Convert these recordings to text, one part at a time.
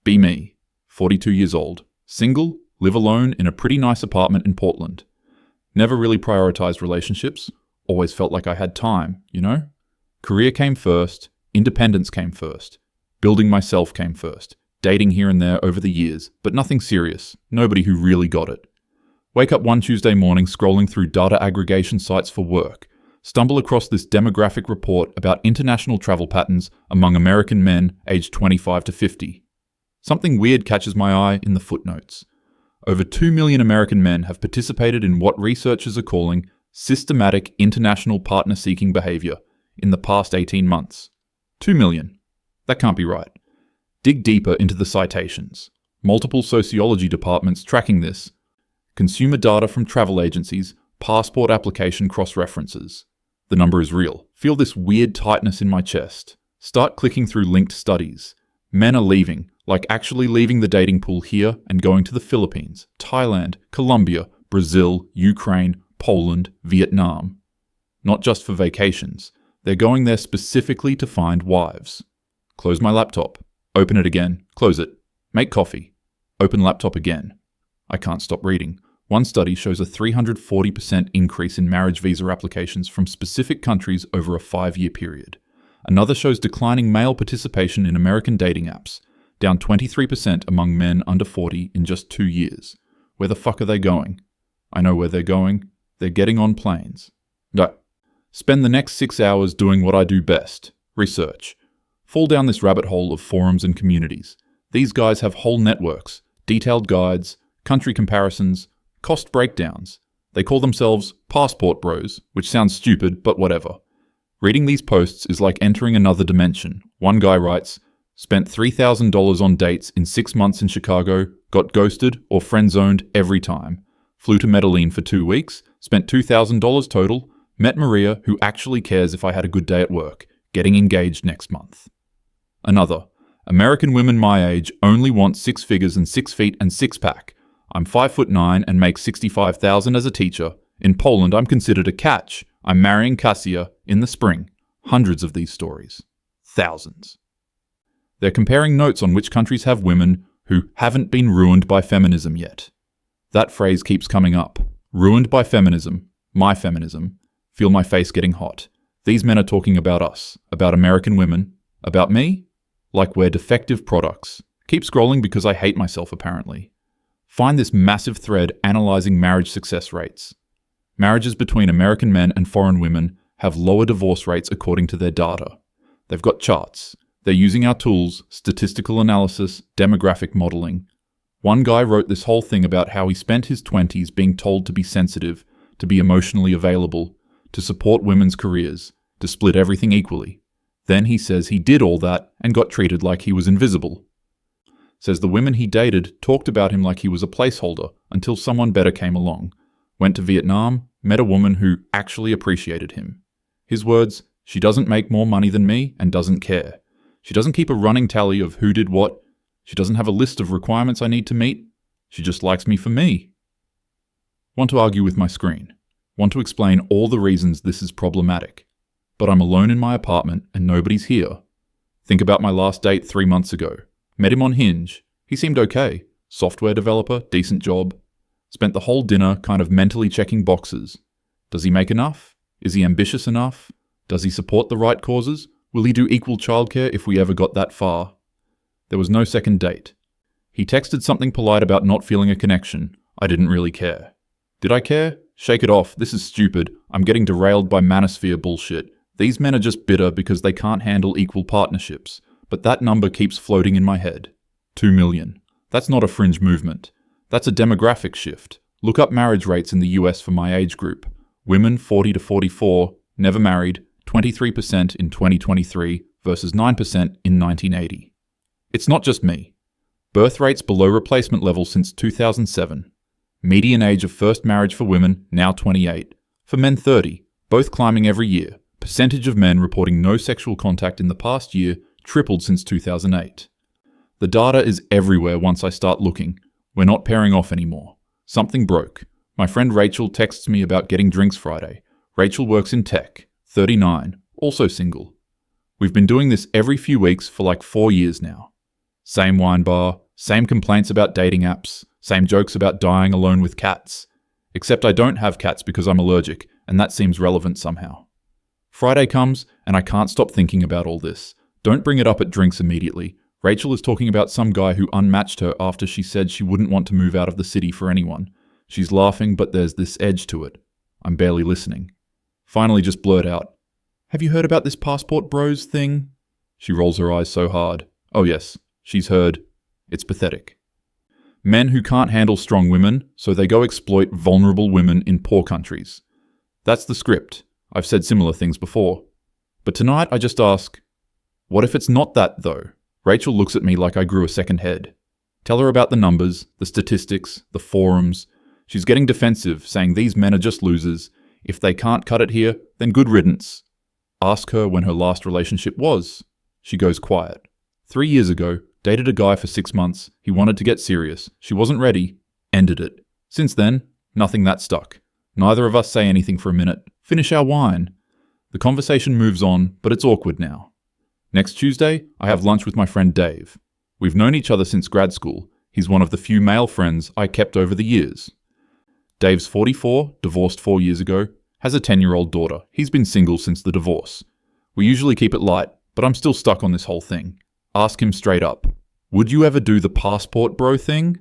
Be me, 42 years old, single, live alone in a pretty nice apartment in Portland. Never really prioritized relationships, always felt like I had time, you know? Career came first, independence came first, building myself came first, dating here and there over the years, but nothing serious, nobody who really got it. Wake up one Tuesday morning scrolling through data aggregation sites for work, stumble across this demographic report about international travel patterns among American men aged 25 to 50. Something weird catches my eye in the footnotes. Over 2 million American men have participated in what researchers are calling systematic international partner-seeking behavior in the past 18 months. 2 million. That can't be right. Dig deeper into the citations. Multiple sociology departments tracking this. Consumer data from travel agencies, passport application cross-references. The number is real. Feel this weird tightness in my chest. Start clicking through linked studies. Men are leaving, like actually leaving the dating pool here and going to the Philippines, Thailand, Colombia, Brazil, Ukraine, Poland, Vietnam. Not just for vacations. They're going there specifically to find wives. Close my laptop. Open it again. Close it. Make coffee. Open laptop again. I can't stop reading. One study shows a 340% increase in marriage visa applications from specific countries over a 5-year period. Another shows declining male participation in American dating apps, down 23% among men under 40 in just 2 years. Where the fuck are they going? I know where they're going. They're getting on planes. No. Spend the next 6 hours doing what I do best. Research. Fall down this rabbit hole of forums and communities. These guys have whole networks, detailed guides, country comparisons, cost breakdowns. They call themselves passport bros, which sounds stupid, but whatever. Reading these posts is like entering another dimension. One guy writes, spent $3,000 on dates in 6 months in Chicago, got ghosted or friend-zoned every time. Flew to Medellin for 2 weeks, spent $2,000 total, met Maria, who actually cares if I had a good day at work, getting engaged next month. Another, American women my age only want 6 figures and 6 feet and 6-pack. I'm 5'9" and make $65,000 as a teacher. In Poland, I'm considered a catch. I'm marrying Kasia in the spring. Hundreds of these stories. Thousands. They're comparing notes on which countries have women who haven't been ruined by feminism yet. That phrase keeps coming up. Ruined by feminism. My feminism. Feel my face getting hot. These men are talking about us. About American women. About me? Like we're defective products. Keep scrolling because I hate myself apparently. Find this massive thread analyzing marriage success rates. Marriages between American men and foreign women have lower divorce rates according to their data. They've got charts. They're using our tools, statistical analysis, demographic modeling. One guy wrote this whole thing about how he spent his 20s being told to be sensitive, to be emotionally available, to support women's careers, to split everything equally. Then he says he did all that and got treated like he was invisible. Says the women he dated talked about him like he was a placeholder until someone better came along. Went to Vietnam, met a woman who actually appreciated him. His words, she doesn't make more money than me and doesn't care. She doesn't keep a running tally of who did what. She doesn't have a list of requirements I need to meet. She just likes me for me. Want to argue with my screen. Want to explain all the reasons this is problematic. But I'm alone in my apartment and nobody's here. Think about my last date 3 months ago. Met him on Hinge. He seemed okay. Software developer, decent job. Spent the whole dinner kind of mentally checking boxes. Does he make enough? Is he ambitious enough? Does he support the right causes? Will he do equal childcare if we ever got that far? There was no second date. He texted something polite about not feeling a connection. I didn't really care. Did I care? Shake it off. This is stupid. I'm getting derailed by manosphere bullshit. These men are just bitter because they can't handle equal partnerships. But that number keeps floating in my head. 2 million. That's not a fringe movement. That's a demographic shift. Look up marriage rates in the US for my age group. Women 40 to 44, never married, 23% in 2023 versus 9% in 1980. It's not just me. Birth rates below replacement level since 2007. Median age of first marriage for women now 28. For men 30, both climbing every year. Percentage of men reporting no sexual contact in the past year tripled since 2008. The data is everywhere once I start looking. We're not pairing off anymore. Something broke. My friend Rachel texts me about getting drinks Friday. Rachel works in tech, 39, also single. We've been doing this every few weeks for like 4 years now. Same wine bar, same complaints about dating apps, same jokes about dying alone with cats. Except I don't have cats because I'm allergic, and that seems relevant somehow. Friday comes, and I can't stop thinking about all this. Don't bring it up at drinks immediately. Rachel is talking about some guy who unmatched her after she said she wouldn't want to move out of the city for anyone. She's laughing, but there's this edge to it. I'm barely listening. Finally just blurt out, "Have you heard about this passport bros thing?" She rolls her eyes so hard. Oh yes, she's heard. It's pathetic. Men who can't handle strong women, so they go exploit vulnerable women in poor countries. That's the script. I've said similar things before. But tonight I just ask, what if it's not that though? Rachel looks at me like I grew a second head. Tell her about the numbers, the statistics, the forums. She's getting defensive, saying these men are just losers. If they can't cut it here, then good riddance. Ask her when her last relationship was. She goes quiet. 3 years ago, dated a guy for 6 months. He wanted to get serious. She wasn't ready. Ended it. Since then, nothing that stuck. Neither of us say anything for a minute. Finish our wine. The conversation moves on, but it's awkward now. Next Tuesday, I have lunch with my friend Dave. We've known each other since grad school. He's one of the few male friends I kept over the years. Dave's 44, divorced 4 years ago, has a 10-year-old daughter. He's been single since the divorce. We usually keep it light, but I'm still stuck on this whole thing. Ask him straight up, would you ever do the passport bro thing?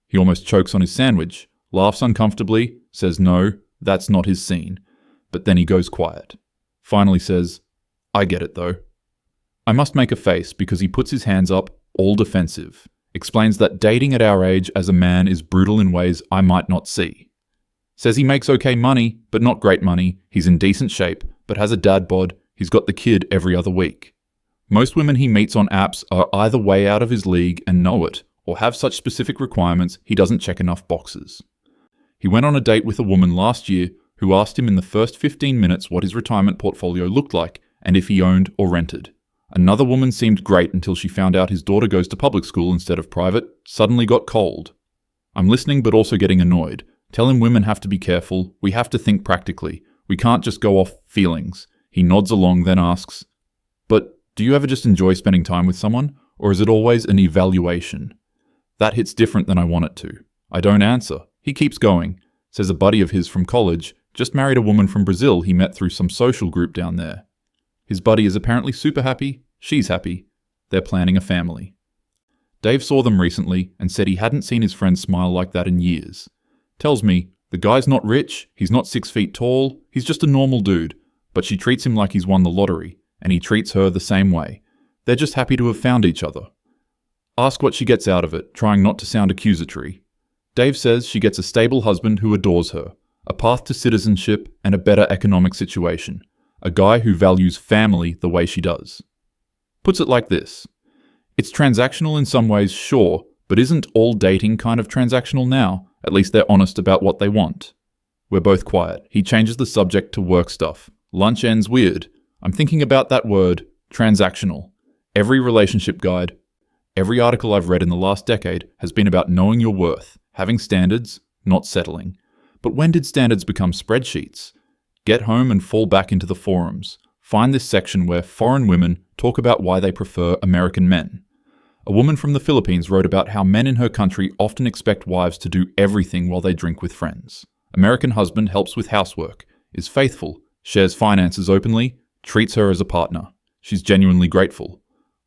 He almost chokes on his sandwich, laughs uncomfortably, says no, that's not his scene. But then he goes quiet. Finally says, I get it though. I must make a face because he puts his hands up, all defensive. Explains that dating at our age as a man is brutal in ways I might not see. Says he makes okay money, but not great money. He's in decent shape, but has a dad bod. He's got the kid every other week. Most women he meets on apps are either way out of his league and know it, or have such specific requirements he doesn't check enough boxes. He went on a date with a woman last year who asked him in the first 15 minutes what his retirement portfolio looked like and if he owned or rented. Another woman seemed great until she found out his daughter goes to public school instead of private, suddenly got cold. I'm listening but also getting annoyed. Tell him women have to be careful, we have to think practically, we can't just go off feelings. He nods along, then asks, but do you ever just enjoy spending time with someone, or is it always an evaluation? That hits different than I want it to. I don't answer. He keeps going. Says a buddy of his from college just married a woman from Brazil he met through some social group down there. His buddy is apparently super happy, she's happy. They're planning a family. Dave saw them recently and said he hadn't seen his friend smile like that in years. Tells me, the guy's not rich, he's not 6 feet tall, he's just a normal dude, but she treats him like he's won the lottery, and he treats her the same way. They're just happy to have found each other. Ask what she gets out of it, trying not to sound accusatory. Dave says she gets a stable husband who adores her, a path to citizenship and a better economic situation, a guy who values family the way she does. Puts it like this. It's transactional in some ways, sure, but isn't all dating kind of transactional now? At least they're honest about what they want. We're both quiet. He changes the subject to work stuff. Lunch ends weird. I'm thinking about that word, transactional. Every relationship guide, every article I've read in the last decade has been about knowing your worth, having standards, not settling. But when did standards become spreadsheets? Get home and fall back into the forums. Find this section where foreign women talk about why they prefer American men. A woman from the Philippines wrote about how men in her country often expect wives to do everything while they drink with friends. American husband helps with housework, is faithful, shares finances openly, treats her as a partner. She's genuinely grateful.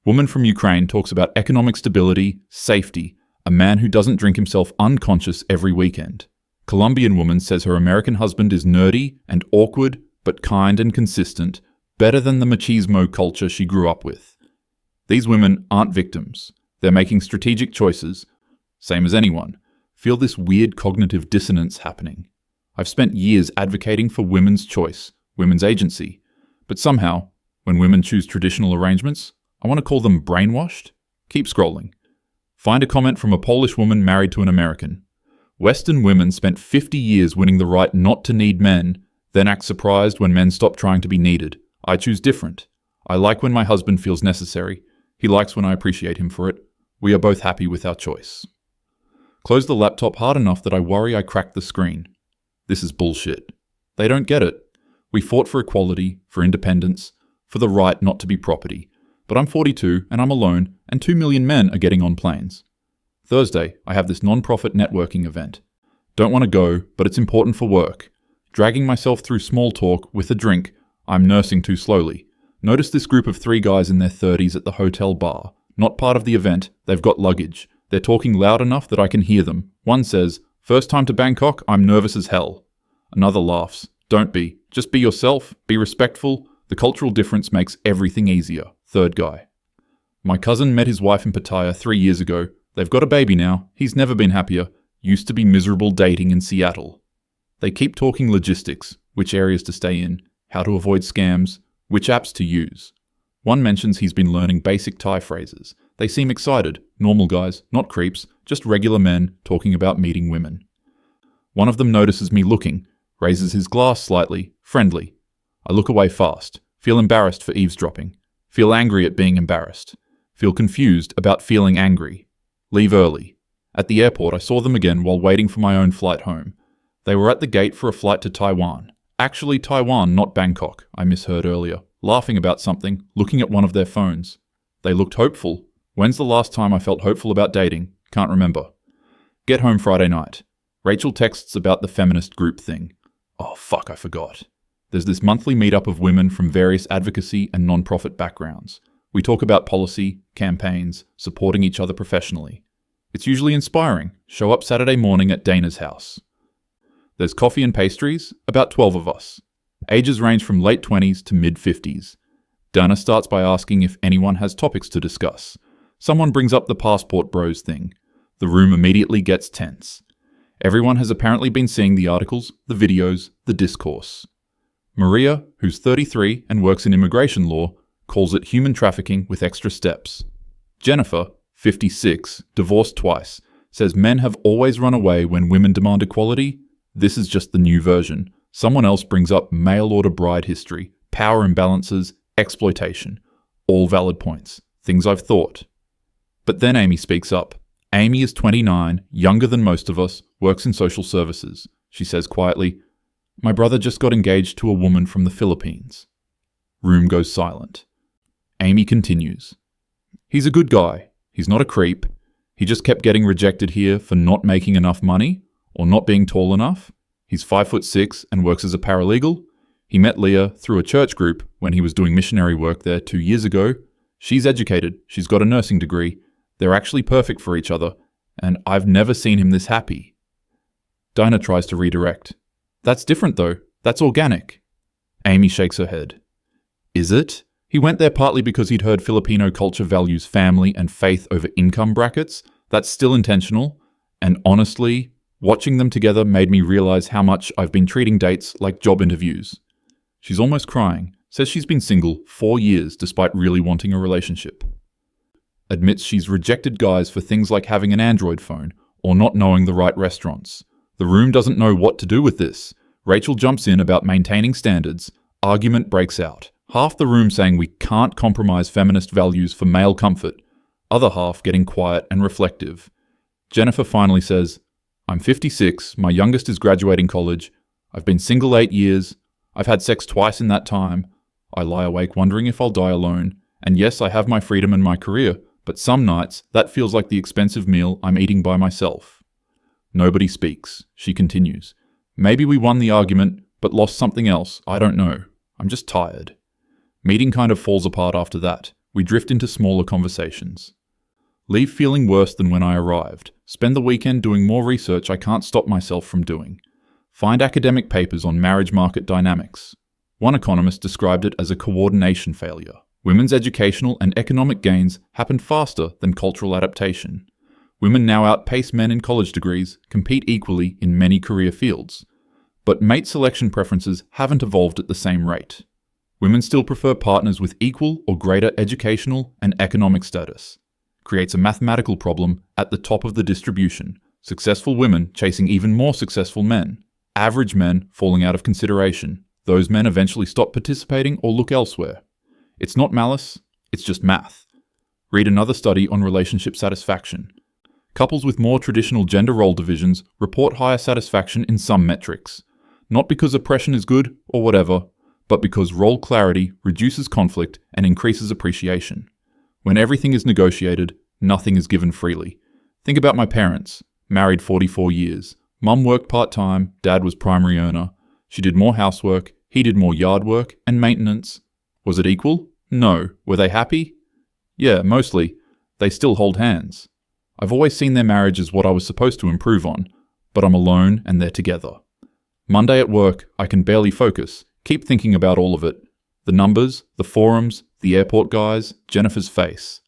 Woman from Ukraine talks about economic stability, safety, a man who doesn't drink himself unconscious every weekend. Colombian woman says her American husband is nerdy and awkward, but kind and consistent, better than the machismo culture she grew up with. These women aren't victims. They're making strategic choices, same as anyone. Feel this weird cognitive dissonance happening. I've spent years advocating for women's choice, women's agency, but somehow, when women choose traditional arrangements, I want to call them brainwashed. Keep scrolling. Find a comment from a Polish woman married to an American. Western women spent 50 years winning the right not to need men, then act surprised when men stop trying to be needed. I choose different. I like when my husband feels necessary. He likes when I appreciate him for it. We are both happy with our choice. Close the laptop hard enough that I worry I cracked the screen. This is bullshit. They don't get it. We fought for equality, for independence, for the right not to be property. but I'm 42 and I'm alone, and 2 million men are getting on planes. Thursday, I have this non-profit networking event. Don't want to go, but it's important for work. Dragging myself through small talk with a drink, I'm nursing too slowly. Notice this group of 3 guys in their 30s at the hotel bar. Not part of the event, they've got luggage. They're talking loud enough that I can hear them. One says, "First time to Bangkok, I'm nervous as hell." Another laughs. "Don't be. Just be yourself, be respectful. The cultural difference makes everything easier." Third guy. "My cousin met his wife in Pattaya 3 years ago. They've got a baby now. He's never been happier. Used to be miserable dating in Seattle." They keep talking logistics, which areas to stay in, how to avoid scams, which apps to use. One mentions he's been learning basic Thai phrases. They seem excited, normal guys, not creeps, just regular men talking about meeting women. One of them notices me looking, raises his glass slightly, friendly. I look away fast, feel embarrassed for eavesdropping, feel angry at being embarrassed, feel confused about feeling angry. Leave early. At the airport, I saw them again while waiting for my own flight home. They were at the gate for a flight to Taiwan. Actually Taiwan, not Bangkok, I misheard earlier, laughing about something, looking at one of their phones. They looked hopeful. When's the last time I felt hopeful about dating? Can't remember. Get home Friday night. Rachel texts about the feminist group thing. Oh fuck, I forgot. There's this monthly meetup of women from various advocacy and non-profit backgrounds. We talk about policy, campaigns, supporting each other professionally. It's usually inspiring. Show up Saturday morning at Dana's house. There's coffee and pastries, about 12 of us. Ages range from late 20s to mid-50s. Dana starts by asking if anyone has topics to discuss. Someone brings up the passport bros thing. The room immediately gets tense. Everyone has apparently been seeing the articles, the videos, the discourse. Maria, who's 33 and works in immigration law, calls it human trafficking with extra steps. Jennifer, 56, divorced twice, says men have always run away when women demand equality. This is just the new version. Someone else brings up mail-order bride history, power imbalances, exploitation. All valid points. Things I've thought. But then Amy speaks up. Amy is 29, younger than most of us, works in social services. She says quietly, "My brother just got engaged to a woman from the Philippines." Room goes silent. Amy continues. "He's a good guy. He's not a creep. He just kept getting rejected here for not making enough money or not being tall enough. He's 5'6" and works as a paralegal. He met Leah through a church group when he was doing missionary work there 2 years ago. She's educated. She's got a nursing degree. They're actually perfect for each other, and I've never seen him this happy." Dinah tries to redirect. "That's different though. That's organic." Amy shakes her head. "Is it? He went there partly because he'd heard Filipino culture values family and faith over income brackets. That's still intentional. And honestly, watching them together made me realize how much I've been treating dates like job interviews." She's almost crying. Says she's been single 4 years despite really wanting a relationship. Admits she's rejected guys for things like having an Android phone or not knowing the right restaurants. The room doesn't know what to do with this. Rachel jumps in about maintaining standards. Argument breaks out. Half the room saying we can't compromise feminist values for male comfort. Other half getting quiet and reflective. Jennifer finally says, "I'm 56, my youngest is graduating college. I've been single 8 years. I've had sex twice in that time. I lie awake wondering if I'll die alone. And yes, I have my freedom and my career, but some nights that feels like the expensive meal I'm eating by myself." Nobody speaks. She continues. "Maybe we won the argument, but lost something else. I don't know. I'm just tired." Meeting kind of falls apart after that. We drift into smaller conversations. Leave feeling worse than when I arrived. Spend the weekend doing more research I can't stop myself from doing. Find academic papers on marriage market dynamics. One economist described it as a coordination failure. Women's educational and economic gains happened faster than cultural adaptation. Women now outpace men in college degrees, compete equally in many career fields. But mate selection preferences haven't evolved at the same rate. Women still prefer partners with equal or greater educational and economic status. Creates a mathematical problem at the top of the distribution. Successful women chasing even more successful men. Average men falling out of consideration. Those men eventually stop participating or look elsewhere. It's not malice, it's just math. Read another study on relationship satisfaction. Couples with more traditional gender role divisions report higher satisfaction in some metrics. Not because oppression is good or whatever, but because role clarity reduces conflict and increases appreciation. When everything is negotiated, nothing is given freely. Think about my parents, married 44 years. Mum worked part-time, dad was primary earner. She did more housework, he did more yard work and maintenance. Was it equal? No. Were they happy? Yeah, mostly. They still hold hands. I've always seen their marriage as what I was supposed to improve on, but I'm alone and they're together. Monday at work, I can barely focus, keep thinking about all of it. The numbers, the forums, the airport guys, Jennifer's face.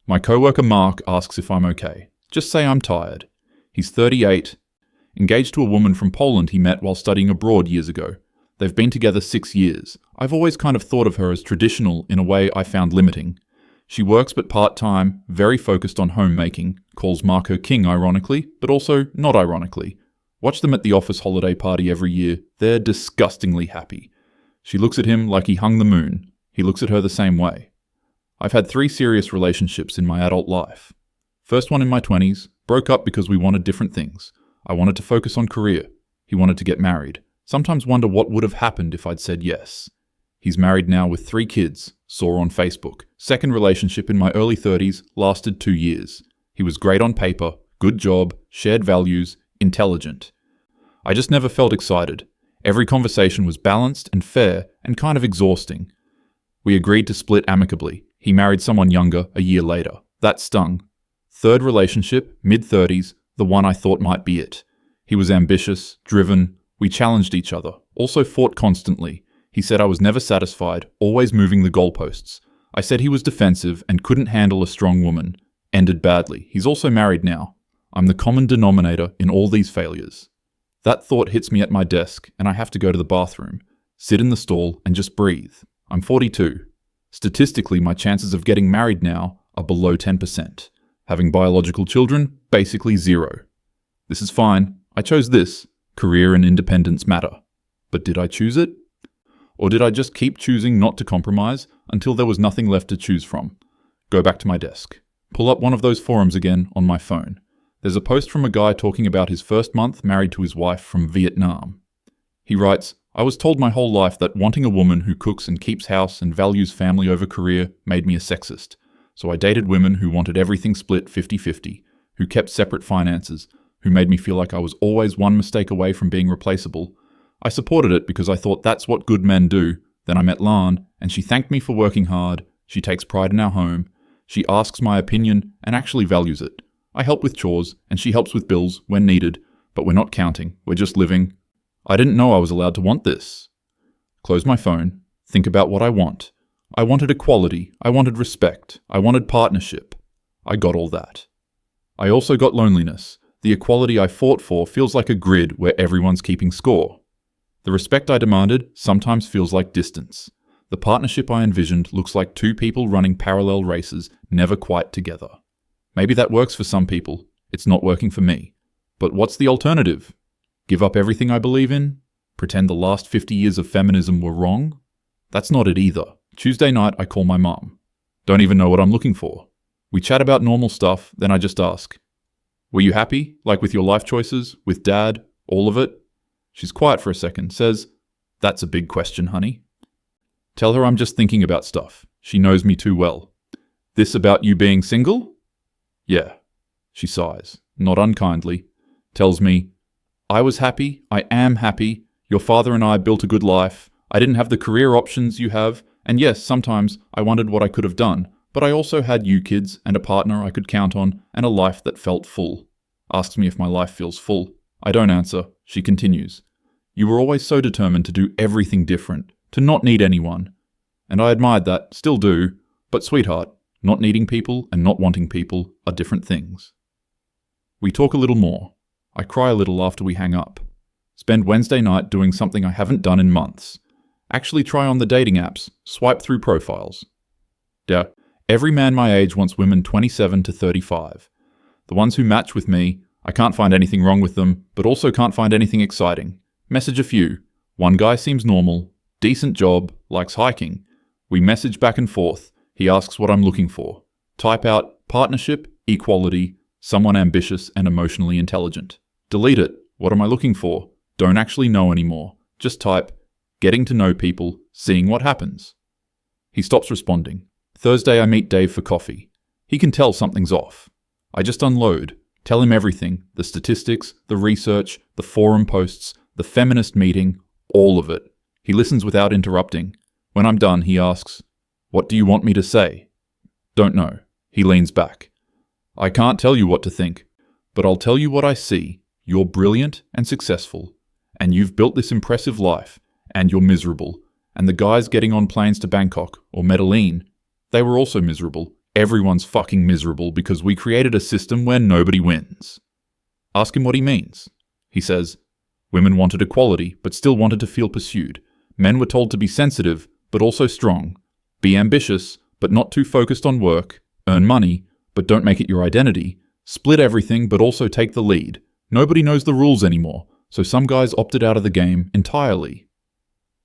My coworker Mark asks if I'm okay. Just say I'm tired. He's 38, engaged to a woman from Poland he met while studying abroad years ago. They've been together 6 years. I've always kind of thought of her as traditional in a way I found limiting. She works but part-time, very focused on homemaking, calls Mark her king ironically, but also not ironically. Watch them at the office holiday party every year. They're disgustingly happy. She looks at him like he hung the moon. He looks at her the same way. I've had 3 serious relationships in my adult life. First one in my 20s, broke up because we wanted different things. I wanted to focus on career. He wanted to get married. Sometimes wonder what would have happened if I'd said yes. He's married now with 3 kids, saw on Facebook. Second relationship in my early 30s, lasted 2 years. He was great on paper, good job, shared values, intelligent. I just never felt excited. Every conversation was balanced and fair and kind of exhausting. We agreed to split amicably. He married someone younger a year later. That stung. Third relationship, mid-30s, the one I thought might be it. He was ambitious, driven. We challenged each other, also fought constantly. He said I was never satisfied, always moving the goalposts. I said he was defensive and couldn't handle a strong woman. Ended badly. He's also married now. I'm the common denominator in all these failures. That thought hits me at my desk, and I have to go to the bathroom, sit in the stall, and just breathe. I'm 42. Statistically, my chances of getting married now are below 10%. Having biological children, basically 0. This is fine. I chose this. Career and independence matter. But did I choose it? Or did I just keep choosing not to compromise until there was nothing left to choose from? Go back to my desk. Pull up one of those forums again on my phone. There's a post from a guy talking about his first month married to his wife from Vietnam. He writes, I was told my whole life that wanting a woman who cooks and keeps house and values family over career made me a sexist. So I dated women who wanted everything split 50-50, who kept separate finances, who made me feel like I was always one mistake away from being replaceable. I supported it because I thought that's what good men do. Then I met Lan, and she thanked me for working hard. She takes pride in our home. She asks my opinion and actually values it. I help with chores, and she helps with bills when needed, but we're not counting, we're just living. I didn't know I was allowed to want this. Close my phone, think about what I want. I wanted equality, I wanted respect, I wanted partnership. I got all that. I also got loneliness. The equality I fought for feels like a grid where everyone's keeping score. The respect I demanded sometimes feels like distance. The partnership I envisioned looks like 2 people running parallel races, never quite together. Maybe that works for some people. It's not working for me. But what's the alternative? Give up everything I believe in? Pretend the last 50 years of feminism were wrong? That's not it either. Tuesday night, I call my mum. Don't even know what I'm looking for. We chat about normal stuff, then I just ask, were you happy? Like with your life choices? With dad? All of it? She's quiet for a second, says, that's a big question, honey. Tell her I'm just thinking about stuff. She knows me too well. This about you being single? Yeah. She sighs, not unkindly, tells me, I was happy, I am happy, your father and I built a good life, I didn't have the career options you have, and yes, sometimes I wondered what I could have done, but I also had you kids and a partner I could count on and a life that felt full. Asks me if my life feels full. I don't answer. She continues, you were always so determined to do everything different, to not need anyone. And I admired that, still do, but sweetheart, not needing people and not wanting people are different things. We talk a little more. I cry a little after we hang up. Spend Wednesday night doing something I haven't done in months. Actually try on the dating apps, swipe through profiles. Every man my age wants women 27 to 35. The ones who match with me, I can't find anything wrong with them, but also can't find anything exciting. Message a few. One guy seems normal, decent job, likes hiking. We message back and forth. He asks what I'm looking for. Type out partnership, equality, someone ambitious and emotionally intelligent. Delete it. What am I looking for? Don't actually know anymore. Just type, getting to know people, seeing what happens. He stops responding. Thursday I meet Dave for coffee. He can tell something's off. I just unload, tell him everything, the statistics, the research, the forum posts, the feminist meeting, all of it. He listens without interrupting. When I'm done, he asks, "What do you want me to say?" "Don't know." He leans back. "I can't tell you what to think, but I'll tell you what I see. You're brilliant and successful, and you've built this impressive life, and you're miserable. And the guys getting on planes to Bangkok or Medellin, they were also miserable. Everyone's fucking miserable because we created a system where nobody wins." Ask him what he means. He says, "Women wanted equality, but still wanted to feel pursued. Men were told to be sensitive, but also strong. Be ambitious, but not too focused on work. Earn money, but don't make it your identity. Split everything, but also take the lead. Nobody knows the rules anymore, so some guys opted out of the game entirely."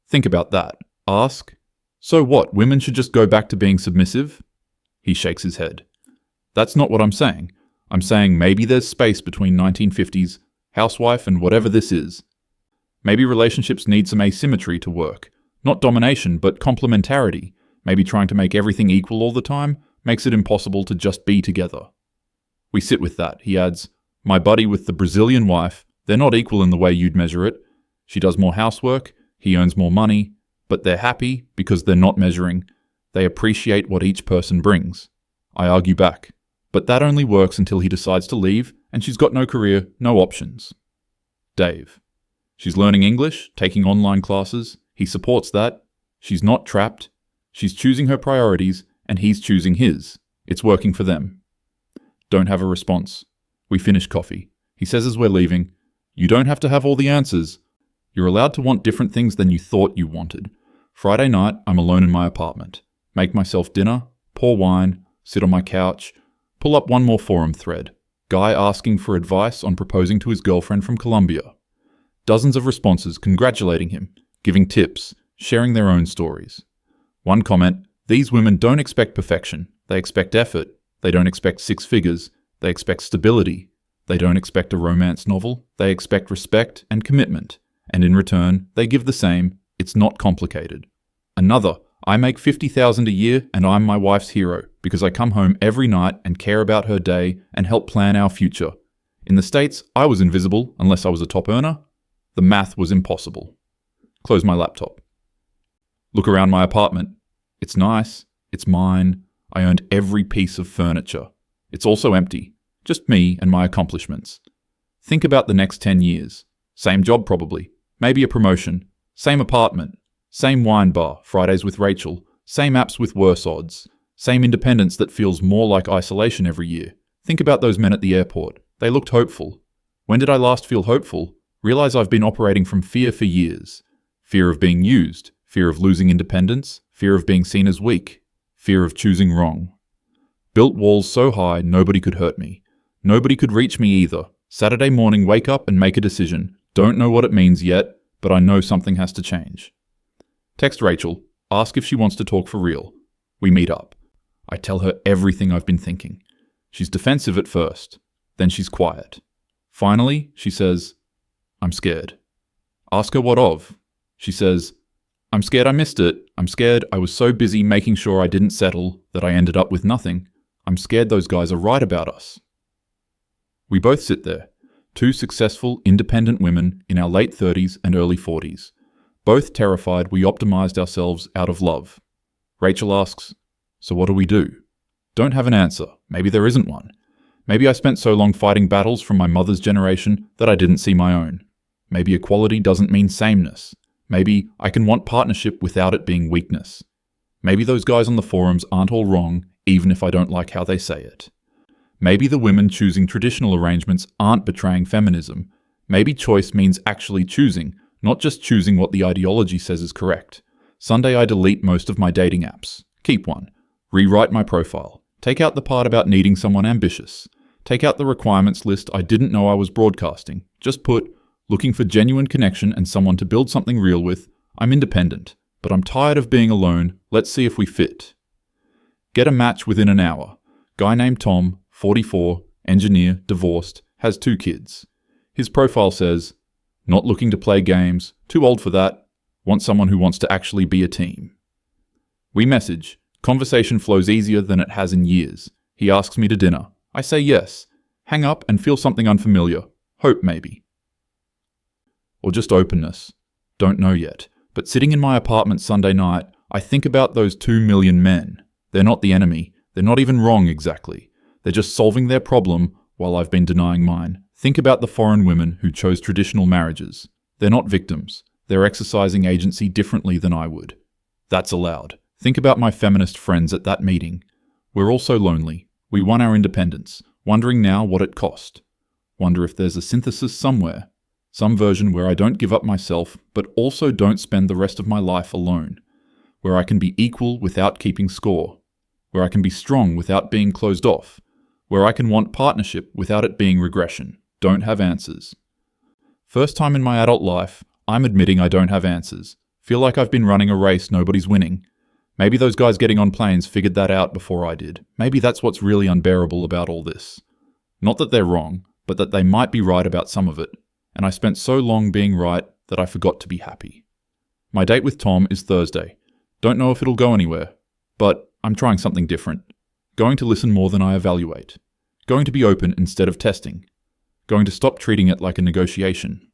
Think about that. Ask, "So what, women should just go back to being submissive?" He shakes his head. "That's not what I'm saying. I'm saying maybe there's space between 1950s, housewife and whatever this is. Maybe relationships need some asymmetry to work. Not domination, but complementarity. Maybe trying to make everything equal all the time makes it impossible to just be together." We sit with that. He adds, "My buddy with the Brazilian wife, they're not equal in the way you'd measure it. She does more housework, he earns more money, but they're happy because they're not measuring. They appreciate what each person brings." I argue back, "But that only works until he decides to leave, and she's got no career, no options." Dave, "She's learning English, taking online classes. He supports that. She's not trapped. She's choosing her priorities, and he's choosing his. It's working for them." Don't have a response. We finish coffee. He says as we're leaving, "You don't have to have all the answers. You're allowed to want different things than you thought you wanted." Friday night, I'm alone in my apartment. Make myself dinner, pour wine, sit on my couch, pull up one more forum thread. Guy asking for advice on proposing to his girlfriend from Colombia. Dozens of responses congratulating him, giving tips, sharing their own stories. One comment, "These women don't expect perfection. They expect effort. They don't expect 6 figures. They expect stability. They don't expect a romance novel. They expect respect and commitment. And in return, they give the same. It's not complicated." Another, "I make $50,000 a year and I'm my wife's hero because I come home every night and care about her day and help plan our future. In the States, I was invisible unless I was a top earner. The math was impossible." Close my laptop. Look around my apartment. It's nice. It's mine. I owned every piece of furniture. It's also empty. Just me and my accomplishments. Think about the next 10 years. Same job probably. Maybe a promotion. Same apartment. Same wine bar, Fridays with Rachel. Same apps with worse odds. Same independence that feels more like isolation every year. Think about those men at the airport. They looked hopeful. When did I last feel hopeful? Realize I've been operating from fear for years. Fear of being used. Fear of losing independence. Fear of being seen as weak. Fear of choosing wrong. Built walls so high nobody could hurt me. Nobody could reach me either. Saturday morning, wake up and make a decision. Don't know what it means yet, but I know something has to change. Text Rachel, ask if she wants to talk for real. We meet up. I tell her everything I've been thinking. She's defensive at first, then she's quiet. Finally, she says, "I'm scared." Ask her what of. She says, "I'm scared I missed it. I'm scared I was so busy making sure I didn't settle that I ended up with nothing. I'm scared those guys are right about us." We both sit there, 2 successful, independent women in our late 30s and early 40s, both terrified we optimized ourselves out of love. Rachel asks, "So what do we do?" Don't have an answer. Maybe there isn't one. Maybe I spent so long fighting battles from my mother's generation that I didn't see my own. Maybe equality doesn't mean sameness. Maybe I can want partnership without it being weakness. Maybe those guys on the forums aren't all wrong, even if I don't like how they say it. Maybe the women choosing traditional arrangements aren't betraying feminism. Maybe choice means actually choosing, not just choosing what the ideology says is correct. Sunday I delete most of my dating apps. Keep one. Rewrite my profile. Take out the part about needing someone ambitious. Take out the requirements list I didn't know I was broadcasting. Just put, looking for genuine connection and someone to build something real with. I'm independent, but I'm tired of being alone. Let's see if we fit. Get a match within an hour. Guy named Tom, 44, engineer, divorced, has 2 kids. His profile says, "Not looking to play games, too old for that, want someone who wants to actually be a team." We message, Conversation flows easier than it has in years. He asks me to dinner. I say yes. Hang up and feel something unfamiliar. Hope, maybe. Or just openness. Don't know yet. But sitting in my apartment Sunday night, I think about those 2 million men. They're not the enemy. They're not even wrong exactly. They're just solving their problem while I've been denying mine. Think about the foreign women who chose traditional marriages. They're not victims. They're exercising agency differently than I would. That's allowed. Think about my feminist friends at that meeting. We're all so lonely. We won our independence, wondering now what it cost. Wonder if there's a synthesis somewhere. Some version where I don't give up myself, but also don't spend the rest of my life alone. Where I can be equal without keeping score. Where I can be strong without being closed off. Where I can want partnership without it being regression. Don't have answers. First time in my adult life, I'm admitting I don't have answers. Feel like I've been running a race nobody's winning. Maybe those guys getting on planes figured that out before I did. Maybe that's what's really unbearable about all this. Not that they're wrong, but that they might be right about some of it. And I spent so long being right that I forgot to be happy. My date with Tom is Thursday. Don't know if it'll go anywhere, but I'm trying something different. Going to listen more than I evaluate. Going to be open instead of testing. Going to stop treating it like a negotiation.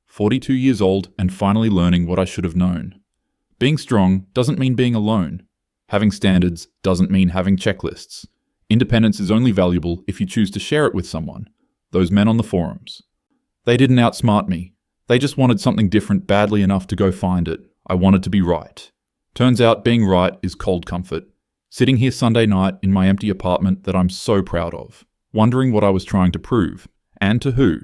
42 years old and finally learning what I should have known. Being strong doesn't mean being alone. Having standards doesn't mean having checklists. Independence is only valuable if you choose to share it with someone. Those men on the forums. They didn't outsmart me. They just wanted something different badly enough to go find it. I wanted to be right. Turns out being right is cold comfort. Sitting here Sunday night in my empty apartment that I'm so proud of. Wondering what I was trying to prove. And to who.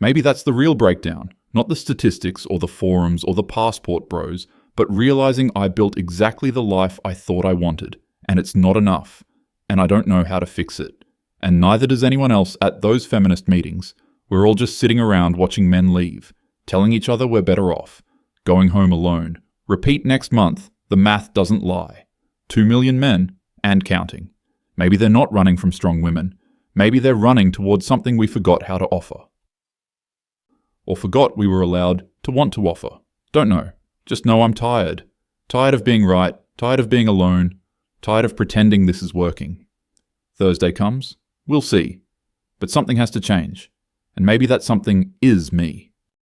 Maybe that's the real breakdown. Not the statistics or the forums or the passport bros, but realizing I built exactly the life I thought I wanted, and it's not enough, and I don't know how to fix it. And neither does anyone else at those feminist meetings. We're all just sitting around watching men leave, telling each other we're better off, going home alone. Repeat next month, the math doesn't lie. 2 million men, and counting. Maybe they're not running from strong women. Maybe they're running towards something we forgot how to offer. Or forgot we were allowed to want to offer. Don't know. Just know I'm tired. Tired of being right, tired of being alone, tired of pretending this is working. Thursday comes, we'll see. But something has to change. And maybe that something is me.